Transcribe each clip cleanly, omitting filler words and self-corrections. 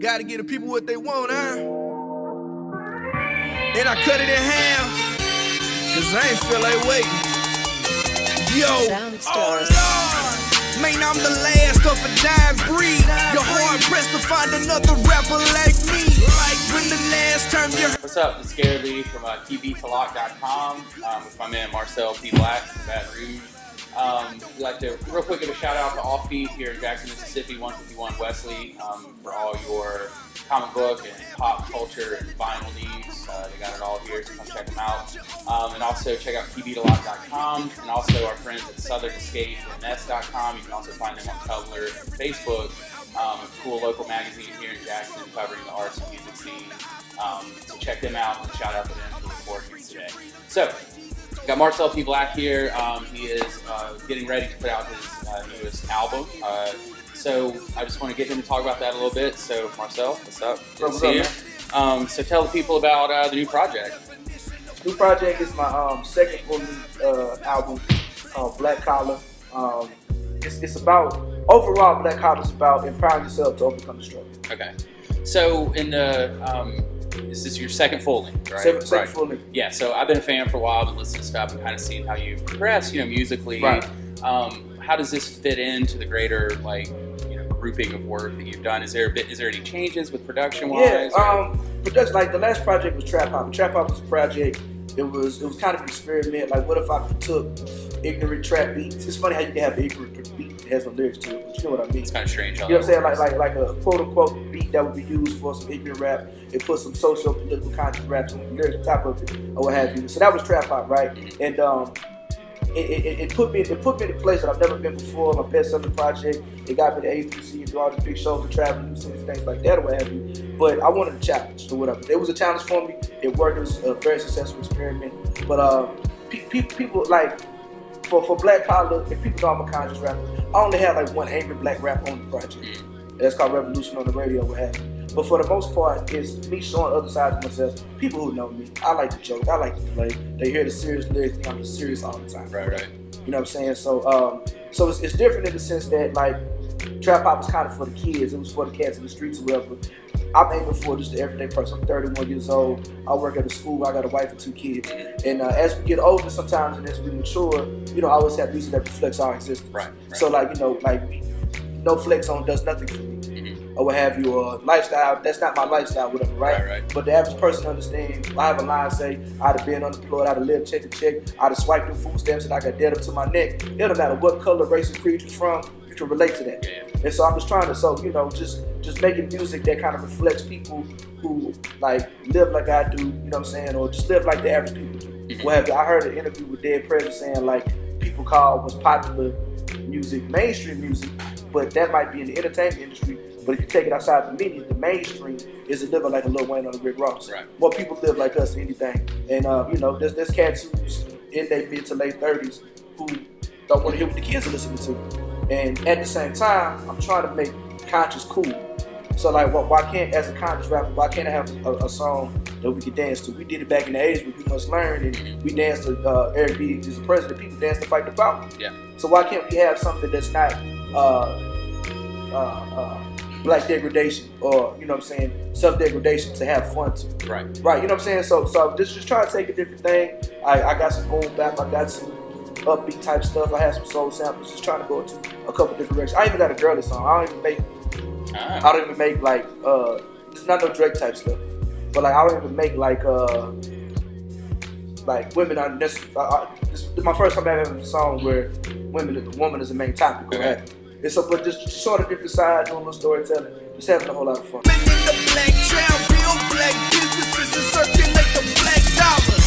Gotta give the people what they want, huh? And I cut it in half, cause I ain't feel like waiting. Yo, oh Lord, man, I'm the last of a dying breed. You're hard pressed to find another rapper like me. Like when the last time you heard. What's up, it's Garred from Keyb2Lock.com with my man Marcel P from Baton Rouge. We'd like to real quick give a shout out to Offbeat here in Jackson, Mississippi, 151 Wesley, for all your comic book and pop culture and vinyl needs. They got it all here, so come check them out. And also check out Keyb2Lock.com and also our friends at SouthernEscapeMS.com. You can also find them on Tumblr and Facebook. A cool local magazine here in Jackson covering the arts and music scene. So check them out and shout out to them for recording today. So, got Marcel P here. He is getting ready to put out his newest album. So I just want to get him to talk about that a little bit. So Marcel, what's up? Good to see you. So tell the people about the new project. New project is my second full album called Black Collar. It's about, overall, Black Collar is about empowering yourself to overcome the struggle. Okay. So in the this is your second full length, right? Second full length. Yeah, so I've been a fan for a while, been listening to stuff and kind of seeing how you've progressed, musically. Right. How does this fit into the greater, grouping of work that you've done? Is there any changes with production-wise? Yeah, production, like the last project was Trap Hop. Trap Hop was a project, it was kind of an experiment. Like, what if I took ignorant trap beats? It's funny how you can have an ignorant beat that has no lyrics to it, but you know what I mean. It's kind of strange. You know what I'm saying? Like a quote-unquote beat that would be used for some ignorant rap and put some socio-political content rap, some lyrics on top of it, or what have you. So that was Trap Hop, right? And it put me in a place that I've never been before. My best-selling project. It got me to APC and do all these big shows and travel and things like that, or what have you. But I wanted a challenge or whatever. It was a challenge for me. It worked. It was a very successful experiment. But people like for Black Collar, if people know I'm a conscious rapper, I only have like one angry black rap on the project. That's called Revolution on the radio, what have you. But for the most part, it's me showing other sides of myself. People who know me, I like to joke, I like to play. They hear the serious lyrics, and I'm just serious all the time. Right. You know what I'm saying? So it's different in the sense that like Trap Hop was kind of for the kids. It was for the cats in the streets or whatever. I'm aiming for just the everyday person. I'm 31 years old. I work at a school. I got a wife and 2 kids. And as we get older sometimes and as we mature, I always have music that reflects our existence. Right. So no flex on does nothing for me. Or what have you, or lifestyle, that's not my lifestyle, whatever, right? But the average person understands. I have a line say, I'd have been unemployed, I'd have lived check to check, I'd have swiped through food stamps and I got dead up to my neck. It don't matter what color, race, or creed you're from, you can relate to that. Yeah. And so I'm just trying to, just making music that kind of reflects people who live like I do, you know what I'm saying, or just live like the average people do. What have you. I heard an interview with Dead President saying people call what's popular music mainstream music, but that might be in the entertainment industry. But if you take it outside the media, the mainstream is living like a Lil Wayne on a Rick Ross. Right. More people live like us than anything. And there's cats who's in their mid to late 30s who don't want to hear what the kids are listening to. And at the same time, I'm trying to make conscious cool. So why can't, as a conscious rapper, why can't I have a song that we can dance to? We did it back in the 80s with You Must Learn, and we danced to Eric B. is the president. People dance to Fight the Power. Yeah. So why can't we have something that's not black degradation or, self-degradation to have fun to? Right. You know what I'm saying? So just try to take a different thing. I got some boom bap, I got some upbeat type stuff, I have some soul samples, just trying to go into a couple different directions. I even got a girly song. I don't even make it's not no Drake type stuff. But I don't even make women are this is my first time ever having a song where the woman is the main topic. Okay. And so, but just sort of different side, doing a little storytelling, just having a whole lot of fun. Men in the black town, build black businesses and circulate the black dollar.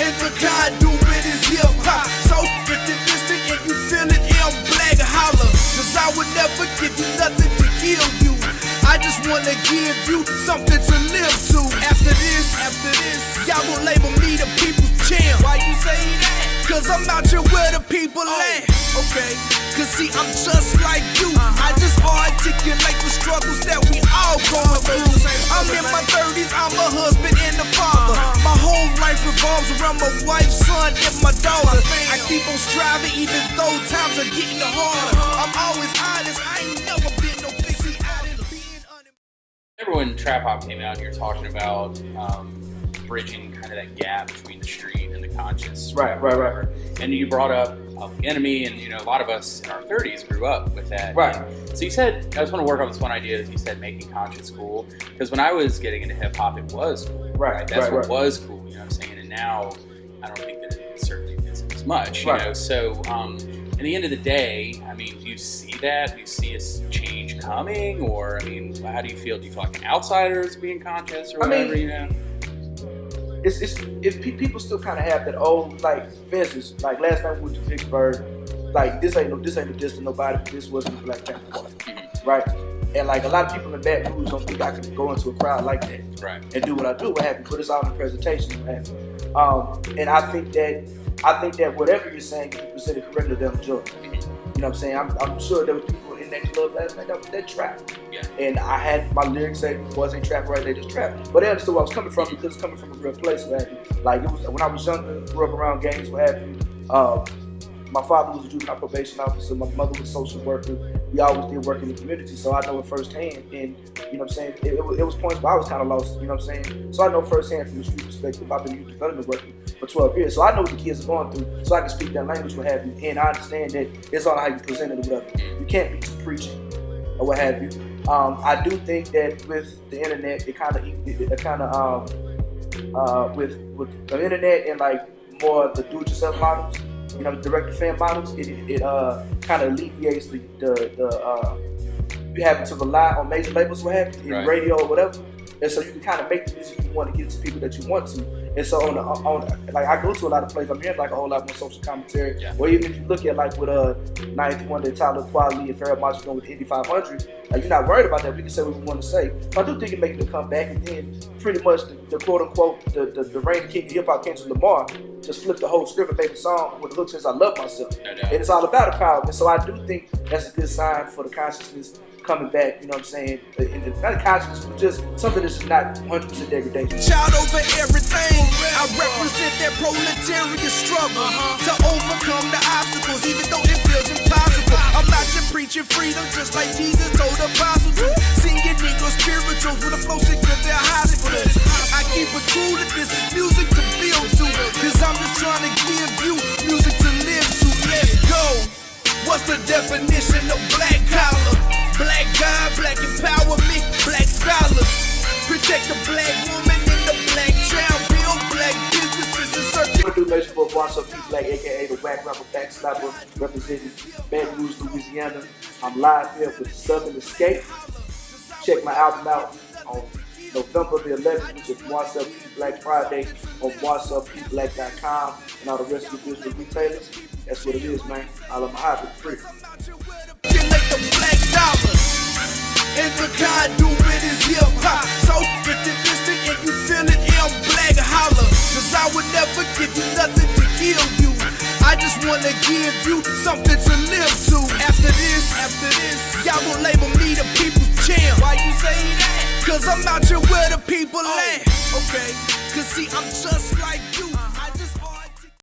And the conduit is hip hop. So if you listen and you feel it, black holler. Cause I would never give you nothing to kill you. I just wanna give you something to live to. After this, y'all gon' label me the people's champ. Why you say that? Cause I'm out here where the people at. Okay. Cause see, I'm just like you. I just articulate the struggles that we all going through. I'm in my 30s, I'm a husband and a father. My whole life revolves around my wife, son, and my daughter. I keep on striving even though times are getting harder. I'm always honest, I ain't never been no when trap hop came out, you were talking about bridging kind of that gap between the street and the conscious. Right. And you brought up Public Enemy, and a lot of us in our 30s grew up with that. Right. And so you said, I just want to work on this one idea that you said, making conscious cool. Because when I was getting into hip hop, it was cool. Right. That's what was cool. You know what I'm saying? And now I don't think that it certainly isn't as much. You know. So in the end of the day, I mean, do you see that? Do you see a change coming, or I mean, how do you feel? Do you feel like an outsider is being conscious, or whatever? It's people still kind of have that old, like, for instance, like last night we went to Vicksburg, like this ain't no diss to nobody, but this wasn't the Black Panther Party, right? And like a lot of people in Baton Rouge don't think I can go into a crowd like that, right, and do what I do, what have you, but it's all in the presentation, what have you. And I think that whatever you're saying, if you present it correctly, they'll enjoy it. You know what I'm saying? I'm sure there was people in that club last night that trapped. Yeah. And I had my lyrics say boys ain't trap right, they just trap. But they understood where I was coming from because it's coming from a real place, what have you. Like it was when I was younger, grew up around gangs, what have you. My father was a juvenile probation officer, my mother was a social worker. We always did work in the community, so I know it firsthand. And you know what I'm saying, it was points where I was kind of lost, you know what I'm saying? So I know firsthand from the street perspective. I've been youth development working for 12 years, so I know what the kids are going through, so I can speak that language, what have you. And I understand that it's all how you present it or whatever. You can't be too preaching or what have you. I do think that with the internet, it kind of with the internet and like more the do-it-yourself models, direct-to-fan models, it kind of alleviates the you having to rely on major labels, what have you, in radio or whatever, and so you can kind of make the music you want to get to people that you want to. And so like I go to a lot of places, I'm hearing like a whole lot more social commentary. Yeah. Or even if you look at like with 91 that Tyler Quality and Farrah March going with Indy 500, like you're not worried about that. We can say what we want to say. But I do think it makes it come back, and then pretty much the quote unquote the reigning king of hip hop, Kendrick Lamar, just flipped the whole script and made the song with the hook says I love myself. And it's all about empowerment. And so I do think that's a good sign for the consciousness coming back, you know what I'm saying? And not consciousness, but just something that's just not 100% degradation. Child over everything. I represent that proletariat struggle to overcome the obstacles, even though it feels impossible. I'm not just preaching freedom, just like Jesus told the apostles to. Singing Negro spirituals with a flow sick to their hospitals. I keep it cool that this is music to build to, cause I'm just trying to give you music to live to. Let's go. What's the definition of black collar? Black God, black empowerment, black scholars. Protect the black woman and the black child. Build black businesses and search. What do Major Boy Marcel P, aka the Whack Rapper Backslapper, representing Baton Rouge, Louisiana. I'm live here with Southern Escape. Check my album out on November the 11th, which is Marcel P Black Friday on MarcelPBlack.com and all the rest of the digital retailers. That's what it is, man. All of my hobby free. Like the black dollar. And the kind do it is hip hop. So if you're listening and you feel it, I'm black holler. Cause I would never give you nothing to kill you. I just wanna give you something to live to. After this, y'all gon' label me the people's champ. Why you say that? Cause I'm out here where the people at. Okay, cause see, I'm just like you.